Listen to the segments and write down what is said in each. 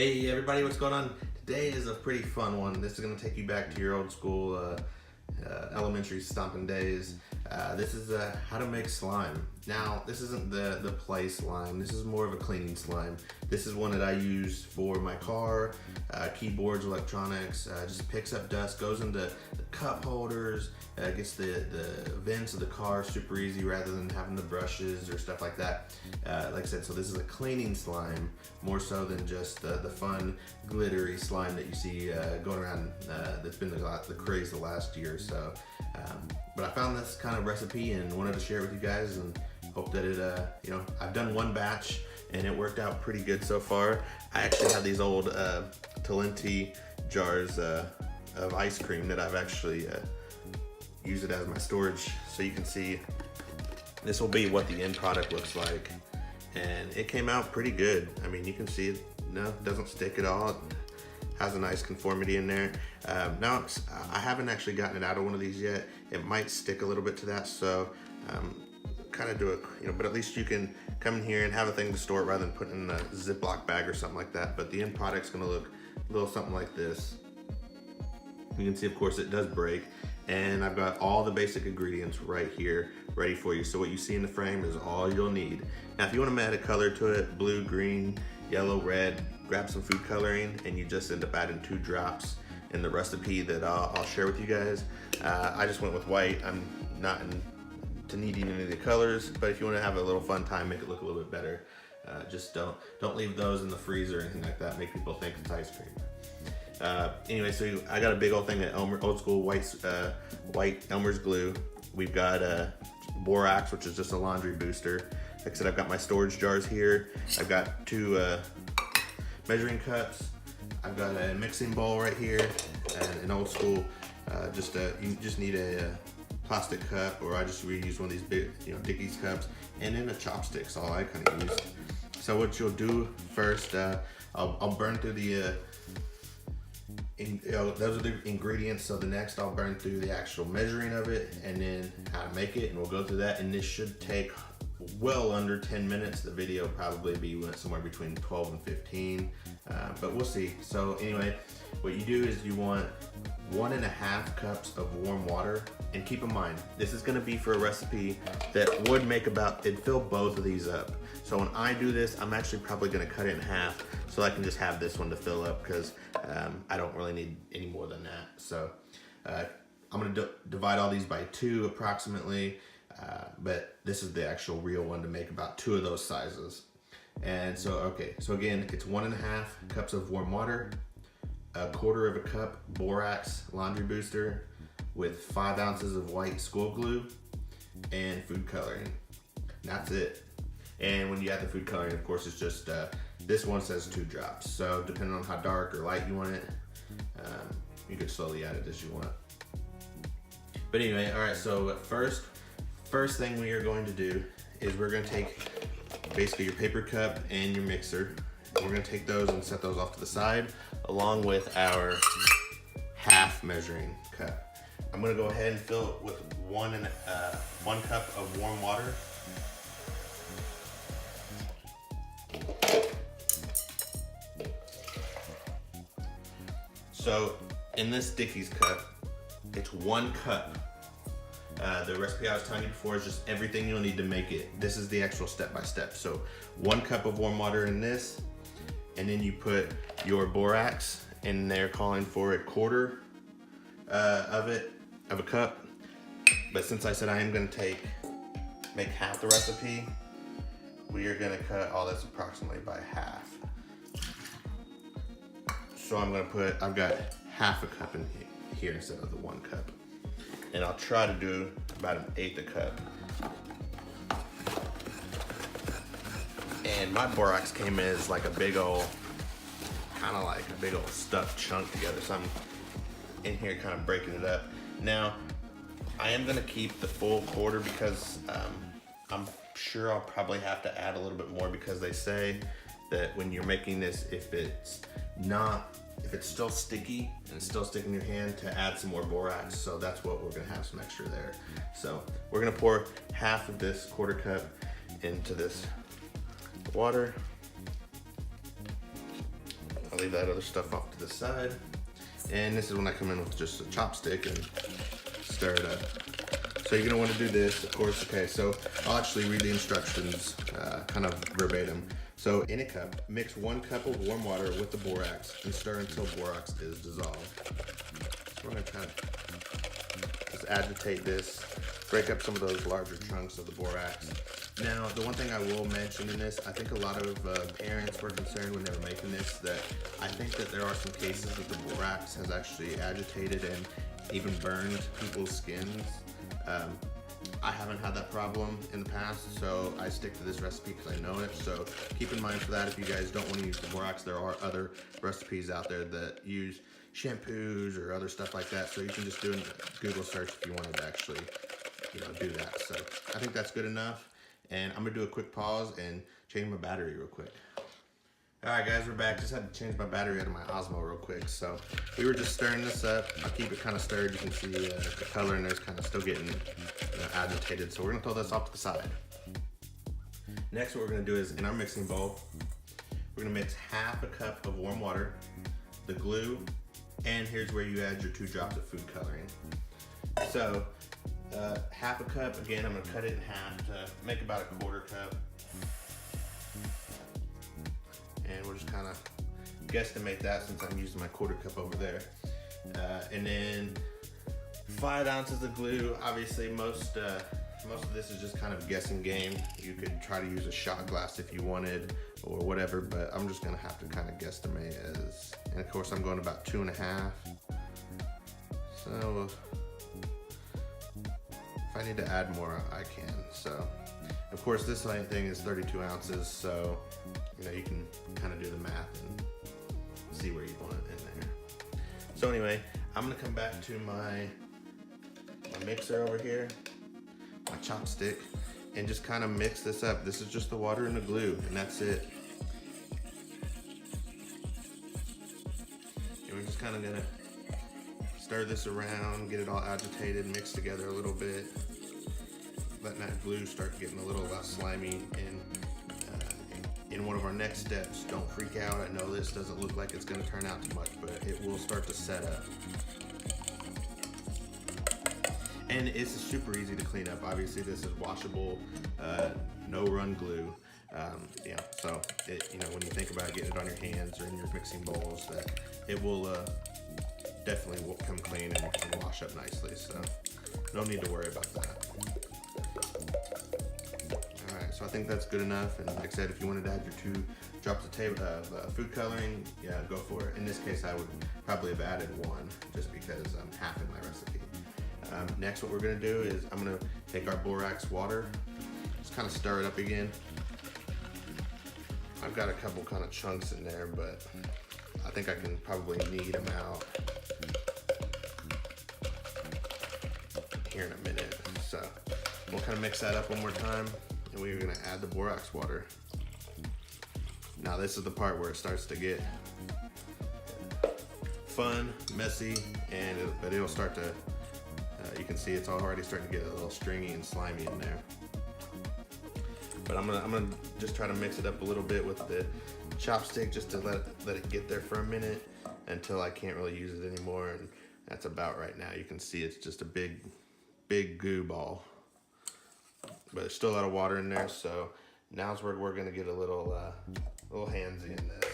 Hey everybody, what's going on? Today is a pretty fun one. This is going to take you back to your old school elementary stomping days. This is how to make slime. Now, this isn't the play slime. This is more of a cleaning slime. This is one that I use for my car, keyboards, electronics. Just picks up dust, goes into the cup holders, gets the vents of the car super easy rather than having the brushes or stuff like that. Like I said, so this is a cleaning slime more so than just the fun glittery slime that you see going around. That's been the craze the last year or so. But I found this kind of recipe and wanted to share it with you guys, and hope that it, I've done one batch and it worked out pretty good so far. I actually have these old Talenti jars of ice cream that I've actually used it as my storage, so you can see this will be what the end product looks like, and it came out pretty good. I mean, you can see it doesn't stick at all. It has a nice conformity in there. Now I haven't actually gotten it out of one of these yet. It might stick a little bit to that, so kind of do it, but at least you can come in here and have a thing to store it rather than putting it in a Ziploc bag or something like that. But the end product's gonna look a little something like this. You can see, of course, it does break, and I've got all the basic ingredients right here ready for you. So what you see in the frame is all you'll need. Now, if you want to add a color to it, blue, green, yellow, red, grab some food coloring, and you just end up adding 2 drops in the recipe that I'll share with you guys. I just went with white. I'm not into needing any of the colors, but if you want to have a little fun time, make it look a little bit better, just don't leave those in the freezer or anything like that. Make people think it's ice cream. Anyway, so I got a big old thing of old school white Elmer's glue. We've got borax, which is just a laundry booster. Like I said, I've got my storage jars here. I've got 2 measuring cups. I've got a mixing bowl right here, and an old school, you just need a plastic cup, or I just reuse one of these big, Dickies cups, and then a chopstick's all I kind of use. So what you'll do first, I'll burn through the those are the ingredients. So the next I'll burn through the actual measuring of it and then how to make it, and we'll go through that. And this should take well under 10 minutes. The video will probably be somewhere between 12 and 15, but we'll see. So anyway, what you do is you want 1.5 cups of warm water, and keep in mind, this is gonna be for a recipe that would make it'd fill both of these up. So when I do this, I'm actually probably gonna cut it in half so I can just have this one to fill up, because I don't really need any more than that. So I'm gonna divide all these by 2 approximately, but this is the actual real one to make about 2 of those sizes. And so, so again, it's 1.5 cups of warm water, 1/4 cup borax laundry booster with 5 ounces of white school glue and food coloring. That's it. And when you add the food coloring, of course, it's just, this one says 2 drops. So depending on how dark or light you want it, you can slowly add it as you want. But anyway, all right, so first thing we are going to do is we're gonna take basically your paper cup and your mixer. And we're gonna take those and set those off to the side, along with our half measuring cup. I'm gonna go ahead and fill it with 1 cup of warm water. So in this Dickies cup, it's 1 cup. The recipe I was telling you before is just everything you'll need to make it. This is the actual step-by-step. So 1 cup of warm water in this, and then you put your borax in there, calling for 1/4 of a cup. But since I said I am gonna make half the recipe, we are gonna cut all this approximately by half. So I've got half a cup in here instead of the 1 cup. And I'll try to do about 1/8 a cup. And my borax came in as like a big old, stuffed chunk together. So I'm in here kind of breaking it up. Now, I am gonna keep the full 1/4 because I'm sure I'll probably have to add a little bit more, because they say that when you're making this, if it's still sticky and it's still sticking in your hand, to add some more borax. So that's what we're gonna have some extra there. So we're gonna pour half of this 1/4 cup into this water. leave that other stuff off to the side. And this is when I come in with just a chopstick and stir it up. So you're gonna wanna do this, of course. Okay, so I'll actually read the instructions kind of verbatim. So in a cup, mix 1 cup of warm water with the borax and stir until borax is dissolved. So we're gonna kind of just agitate this, break up some of those larger chunks of the borax. Now, the one thing I will mention in this, I think a lot of parents were concerned when they were making this, that I think that there are some cases that the borax has actually agitated and even burned people's skins. I haven't had that problem in the past, so I stick to this recipe because I know it. So keep in mind for that, if you guys don't want to use the borax, there are other recipes out there that use shampoos or other stuff like that. So you can just do a Google search if you wanted to actually, do that. So I think that's good enough. And I'm gonna do a quick pause and change my battery real quick. All right, guys, we're back. Just had to change my battery out of my Osmo real quick. So we were just stirring this up. I keep it kind of stirred. You can see the color in there is kind of still getting agitated. So we're gonna throw this off to the side. Next, what we're gonna do is in our mixing bowl, we're gonna mix half a cup of warm water, the glue, and here's where you add your 2 drops of food coloring. So half a cup, again, I'm gonna cut it in half to make about a 1/4 cup. And we'll just kind of guesstimate that since I'm using my 1/4 cup over there. And then 5 ounces of glue. Obviously, most of this is just kind of guessing game. You could try to use a shot glass if you wanted or whatever, but I'm just gonna have to kind of guesstimate as, and of course I'm going about 2.5. So if I need to add more, I can. So of course this thing is 32 ounces, so you can kind of do the math and see where you want it in there. So anyway, I'm gonna come back to my mixer over here, my chopstick, and just kind of mix this up. This is just the water and the glue, and that's it. And we're just kind of gonna stir this around, get it all agitated, mix together a little bit, letting that glue start getting a little less slimy. And in one of our next steps, don't freak out. I know this doesn't look like it's gonna turn out too much, but it will start to set up. And it's super easy to clean up. Obviously this is washable, no run glue. So when you think about getting it on your hands or in your mixing bowls, that it will definitely will come clean and wash up nicely. So no need to worry about that. So I think that's good enough, and like I said, if you wanted to add your 2 drops of food coloring, yeah, go for it. In this case, I would probably have added 1 just because I'm half in my recipe. Next, what we're gonna do is I'm gonna take our borax water, just kind of stir it up again. I've got a couple kind of chunks in there, but I think I can probably knead them out here in a minute. So we'll kind of mix that up one more time. And we're gonna add the borax water. Now this is the part where it starts to get fun, messy, but it'll start to, you can see it's already starting to get a little stringy and slimy in there. But I'm gonna just try to mix it up a little bit with the chopstick just to let it get there for a minute until I can't really use it anymore. And that's about right now. You can see it's just a big goo ball. But there's still a lot of water in there, so now's where we're gonna get a little handsy in this.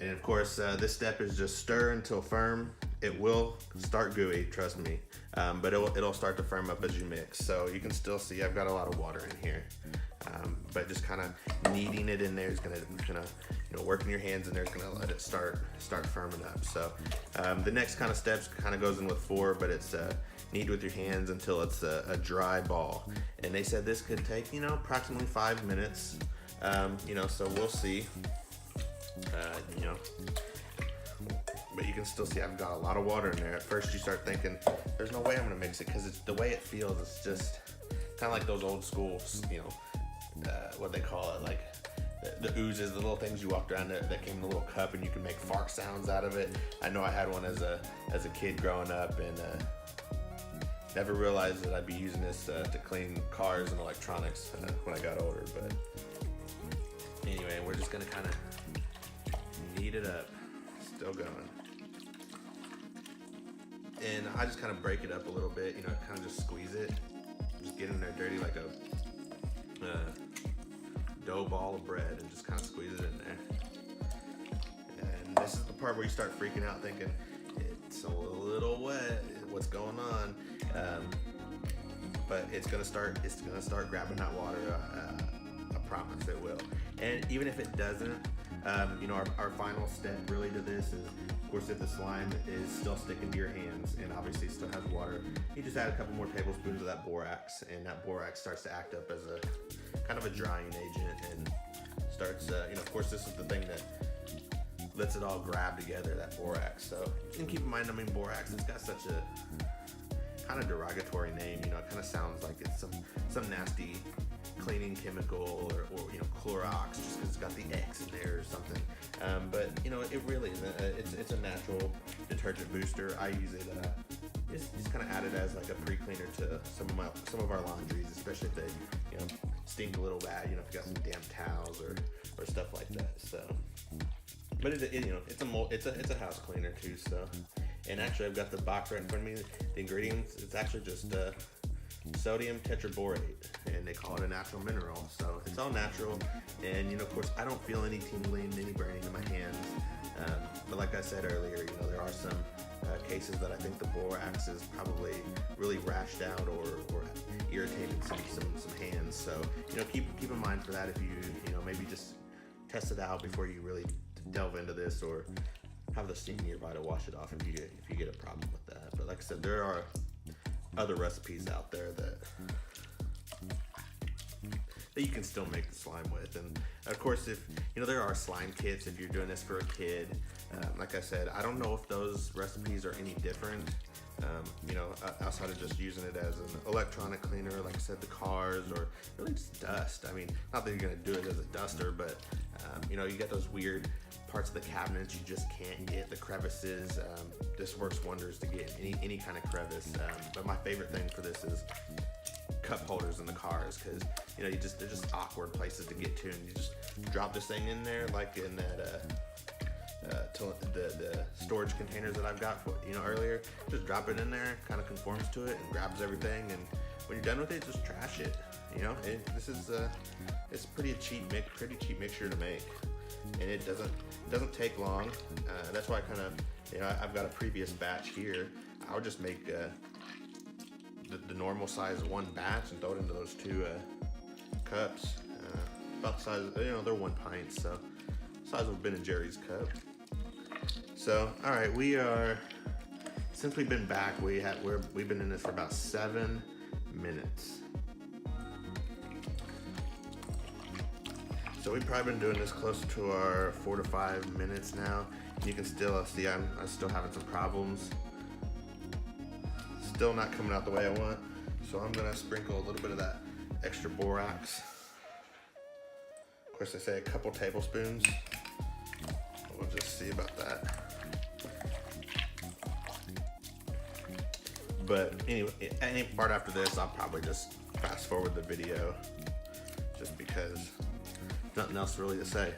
And of course, this step is just stir until firm. It will start gooey, trust me, but it'll start to firm up as you mix. So you can still see I've got a lot of water in here, but just kind of kneading it in there is gonna working your hands in there is gonna let it start firming up. So the next kind of steps kind of goes in with 4, but it's knead with your hands until it's a dry ball. And they said this could take approximately 5 minutes. So we'll see. But you can still see I've got a lot of water in there. At first you start thinking, there's no way I'm gonna mix it, because it's the way it feels. It's just kind of like those old school, what they call it, like the oozes, the little things you walked around that came in a little cup, and you can make fart sounds out of it. I know I had one as a kid growing up, and never realized that I'd be using this to clean cars and electronics when I got older. But anyway, we're just gonna kind of knead it up. Still going. And I just kind of break it up a little bit, you know, kind of just squeeze it. Just get in there dirty like a dough ball of bread and just kind of squeeze it in there. And this is the part where you start freaking out thinking, it's a little wet, what's going on? But it's gonna start grabbing that water, I promise it will. And even if it doesn't, you know, our final step really to this is, of course, if the slime is still sticking to your hands and obviously still has water, you just add a couple more tablespoons of that borax, and that borax starts to act up as a kind of a drying agent and starts, you know, of course, this is the thing that lets it all grab together, that borax. So, and keep in mind, I mean, borax, it's got such a kind of derogatory name, you know, it kind of sounds like it's some nasty cleaning chemical or you know, Clorox, just because it's got the X in there or something. But you know, it really isn't. It's a natural detergent booster. I use it. It's kind of added as like a pre-cleaner to some of our laundries, especially if they, you know, stink a little bad. You know, if you got some damp towels or stuff like that. So, but you know, it's a house cleaner too. So, and actually, I've got the box right in front of me. The ingredients, it's actually just sodium tetraborate, and they call it a natural mineral. So it's all natural, and you know, of course, I don't feel any tingling, any burning in my hands. But like I said earlier, you know, there are some cases that I think the borax is probably really rashed out or irritated some hands. So you know, keep in mind for that if you know, maybe just test it out before you really delve into this, or have the steam nearby to wash it off if you get a problem with that. But like I said, there are other recipes out there that you can still make the slime with. And of course, if you know, there are slime kits if you're doing this for a kid. Like I said, I don't know if those recipes are any different, you know, outside of just using it as an electronic cleaner, like I said, the cars, or really just dust. I mean, not that you're gonna do it as a duster, but you know, you get those weird parts of the cabinets you just can't get, the crevices. This works wonders to get any kind of crevice. But my favorite thing for this is cup holders in the cars, because you know, they're just awkward places to get to, and you just drop this thing in there, like in that the storage containers that I've got for, you know, earlier. Just drop it in there, kind of conforms to it and grabs everything, and when you're done with it, just trash it. You know, this is it's pretty cheap mixture to make, and it doesn't take long. That's why I kind of, you know, I've got a previous batch here. I'll just make the normal size one batch and throw it into those two cups, about the size, you know, they're 1 pint, so size of a Ben and Jerry's cup. So, all right, since we've been back, we've been in this for about 7 minutes. So we've probably been doing this close to our 4 to 5 minutes now. You can still see I'm still having some problems. Still not coming out the way I want. So I'm gonna sprinkle a little bit of that extra borax. Of course, I say a couple tablespoons. We'll just see about that. But anyway, any part after this, I'll probably just fast forward the video, just because nothing else really to say.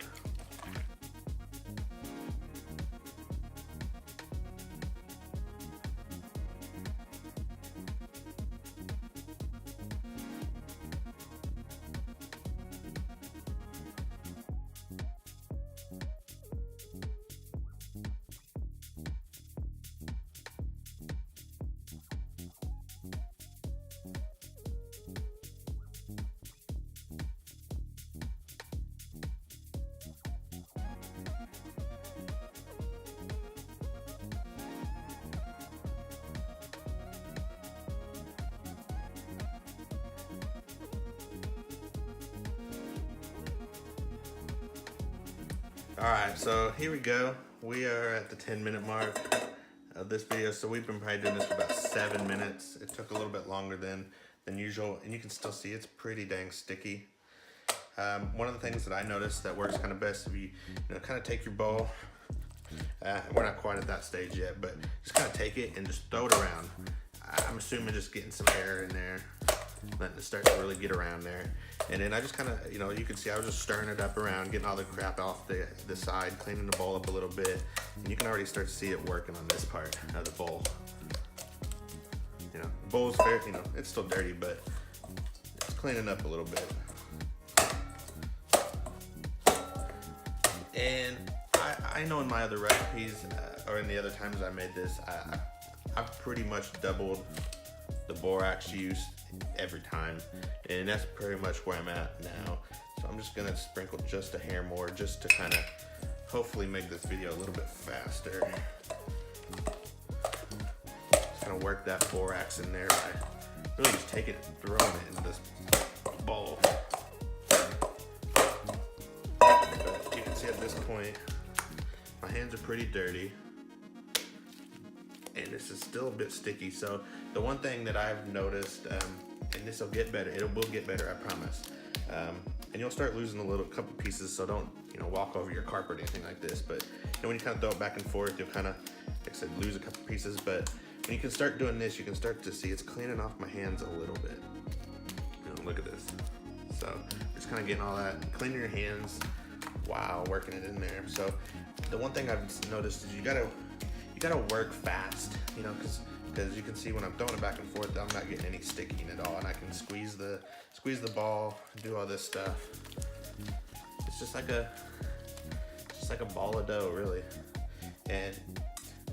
All right, so here we go. We are at the 10-minute mark of this video. So we've been probably doing this for about 7 minutes. It took a little bit longer than usual, and you can still see it's pretty dang sticky. One of the things that I noticed that works kind of best, if you know, kind of take your bowl. We're not quite at that stage yet, but just kind of take it and just throw it around. I'm assuming just getting some air in there, letting it start to really get around there. And then I just kind of, you know, you can see I was just stirring it up around, getting all the crap off the side, cleaning the bowl up a little bit. And you can already start to see it working on this part of the bowl. You know, the bowl's fair, you know, it's still dirty, but it's cleaning up a little bit. And I know in my other recipes, or in the other times I made this, I've pretty much doubled the borax use every time, and that's pretty much where I'm at now. So I'm just gonna sprinkle just a hair more, just to kind of hopefully make this video a little bit faster. Just gonna work that borax in there by really just taking it, throwing it into this bowl. But you can see at this point, my hands are pretty dirty, and this is still a bit sticky. So the one thing that I've noticed, and this will get better, it will get better, I promise. And you'll start losing a couple pieces, so don't, you know, walk over your carpet or anything like this. But you know, when you kind of throw it back and forth, you'll kind of, like I said, lose a couple pieces. But when you can start doing this, you can start to see it's cleaning off my hands a little bit. You know, look at this. So just kind of getting all that, cleaning your hands while working it in there. So the one thing I've noticed is you gotta work fast, you know, because you can see when I'm throwing it back and forth, I'm not getting any sticking at all, and I can squeeze the ball, do all this stuff. It's just like a ball of dough, really. And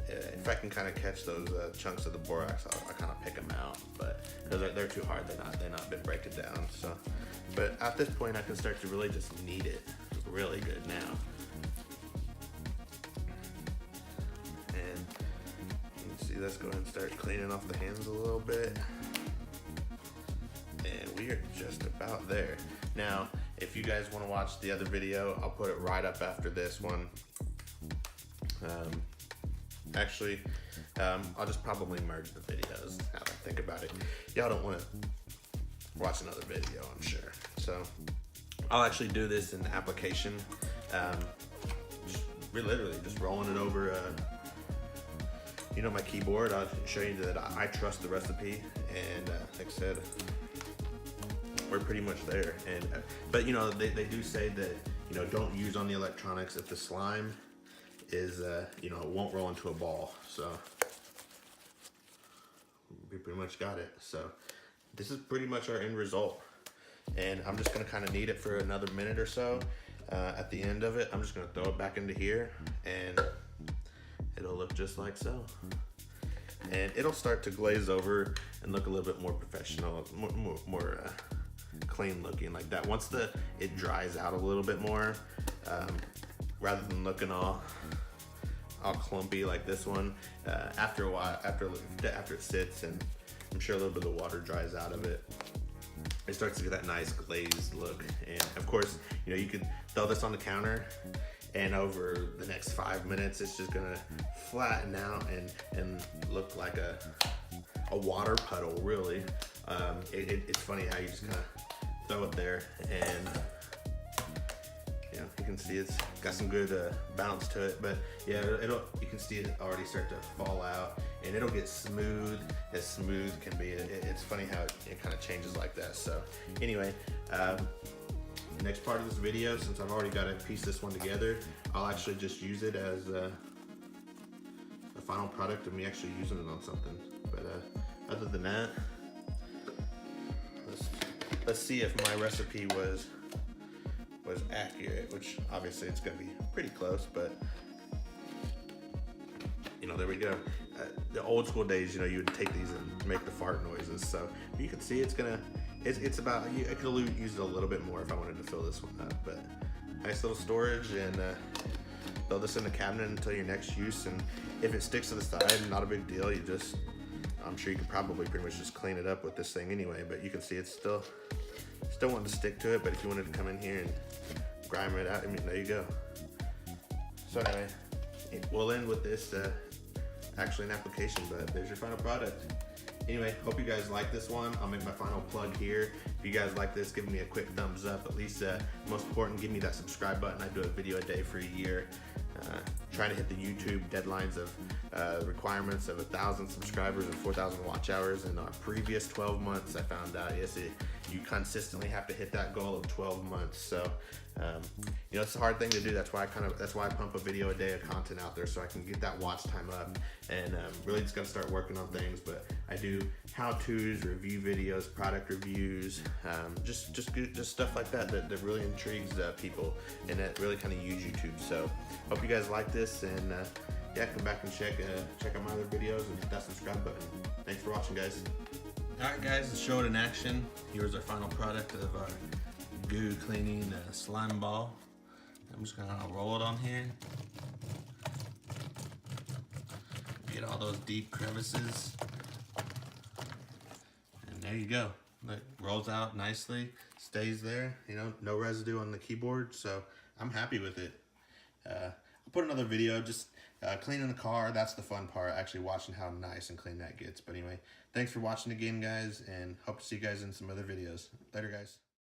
if I can kind of catch those chunks of the borax, I kind of pick them out, but because they're too hard, they're not been break it down. So, but at this point, I can start to really just knead it really good now. Let's go ahead and start cleaning off the hands a little bit. And we are just about there. Now, if you guys want to watch the other video, I'll put it right up after this one. Actually, I'll just probably merge the videos now that I think about it. Y'all don't want to watch another video, I'm sure. So I'll actually do this in the application. Literally just rolling it over you know, my keyboard. I'll show you that I trust the recipe, and like I said, we're pretty much there. And but you know, they do say that, you know, don't use on the electronics if the slime is you know, it won't roll into a ball. So we pretty much got it. So this is pretty much our end result, and I'm just gonna kind of knead it for another minute or so. At the end of it, I'm just gonna throw it back into here, and it'll look just like so. And it'll start to glaze over and look a little bit more professional, more clean looking like that. Once it dries out a little bit more, rather than looking all clumpy like this one, after a while, after it sits, and I'm sure a little bit of the water dries out of it, it starts to get that nice glazed look. And of course, you know, you can throw this on the counter, and over the next 5 minutes, it's just gonna flatten out and look like a water puddle, really. It's funny how you just kind of throw it there, and you know, you can see it's got some good bounce to it. But yeah, you can see it already start to fall out, and it'll get smooth as smooth can be. It's funny how it kind of changes like that. So anyway, next part of this video, since I've already got to piece this one together, I'll actually just use it as the final product of me actually using it on something. But other than that, let's see if my recipe was accurate, which obviously it's gonna be pretty close, but you know, there we go. The old school days, you know, you would take these and make the fart noises. So you can see it's about, I could use it a little bit more if I wanted to fill this one up, but nice little storage, and throw this in the cabinet until your next use. And if it sticks to the side, not a big deal. I'm sure you could probably pretty much just clean it up with this thing anyway, but you can see it's still wanting to stick to it. But if you wanted to come in here and grime it out, I mean, there you go. So anyway, we'll end with this actually an application, but there's your final product. Anyway, hope you guys like this one. I'll make my final plug here. If you guys like this, give me a quick thumbs up. At least, most important, give me that subscribe button. I do a video a day for a year. trying to hit the YouTube deadlines of requirements of 1,000 subscribers and 4,000 watch hours. In our previous 12 months, I found out, yes, you consistently have to hit that goal of 12 months. So, you know, it's a hard thing to do. That's why I pump a video a day of content out there, so I can get that watch time up, and really just gotta start working on things. But I do how-tos, review videos, product reviews, just stuff like that really intrigues people, and that really kind of use YouTube. So hope you guys like this, and yeah, come back and check out my other videos and hit that subscribe button. Thanks for watching, guys. Alright guys, let's show it in action. Here's our final product of our goo cleaning slime ball. I'm just gonna roll it on here. Get all those deep crevices. And there you go. Look, rolls out nicely, stays there, you know, no residue on the keyboard, so I'm happy with it. I'll put another video just cleaning the car. That's the fun part, actually watching how nice and clean that gets. But anyway, thanks for watching again, guys, and hope to see you guys in some other videos. Later, guys.